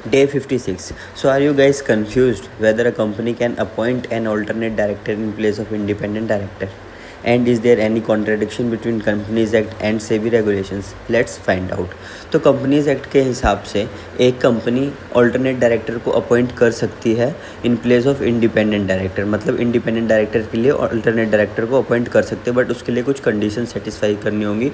Day 56. So, are you guys confused whether a company can appoint an alternate director in place of independent director? And is there any contradiction between Companies Act and SEBI regulations? Let's find out. तो companies act के हिसाब से एक company alternate director को appoint कर सकती है in place of independent director, मतलब इंडिपेंडेंट डायरेक्टर के लिए ऑल्टरनेट डायरेक्टर को अपॉइंट कर सकते हैं, बट उसके लिए कुछ कंडीशन सेटिस्फाई करनी होंगी।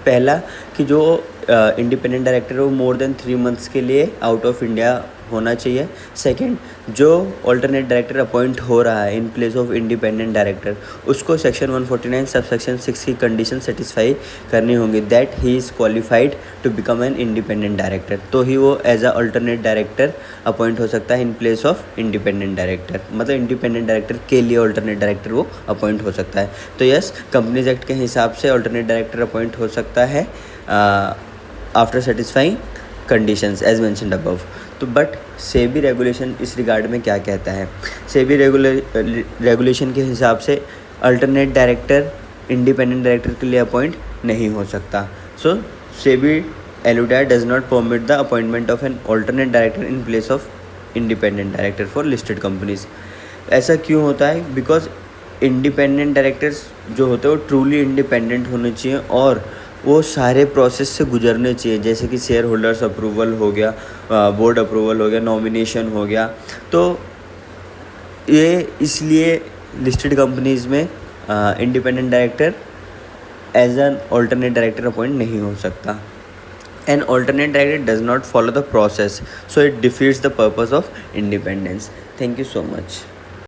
पहला कि जो इंडिपेंडेंट डायरेक्टर है वो मोर देन 3 मंथ्स के लिए आउट ऑफ इंडिया होना चाहिए। सेकंड, जो ऑल्टरनेट डायरेक्टर अपॉइंट हो रहा है in place of independent director, उसको सेक्शन 149 सबसेक्शन 6 की कंडीशन सेटिस्फाई करनी होंगी, दैट ही is qualified to become an independent director, तो ही वो as a alternate director appoint हो सकता है in place of independent director, मतलब इंडिपेंडेंट डायरेक्टर के लिए ऑल्टरनेट डायरेक्टर वो अपॉइंट हो सकता है। तो यस, कंपनीज एक्ट के हिसाब से ऑल्टरनेट डायरेक्टर अपॉइंट हो सकता है after satisfying conditions as mentioned above. तो बट सेबी रेगुलेशन इस रिगार्ड में क्या कहता है? सेबी रेगुलेशन के हिसाब से अल्टरनेट डायरेक्टर इंडिपेंडेंट डायरेक्टर के लिए अपॉइंट नहीं हो सकता। So SEBI LODR does not permit the appointment of an alternate director in place of independent director for listed companies. ऐसा क्यों होता है? बिकॉज इंडिपेंडेंट डायरेक्टर्स जो होते हैं वो ट्रूली इंडिपेंडेंट होने चाहिए और वो सारे प्रोसेस से गुजरने चाहिए, जैसे कि शेयर होल्डर्स अप्रूवल हो गया, बोर्ड अप्रूवल हो गया, नॉमिनेशन हो गया। तो ये इसलिए लिस्टेड कंपनीज में independent director as an alternate director appoint नहीं हो सकता। An alternate director does not follow the process, so it defeats the purpose of independence. Thank you so much.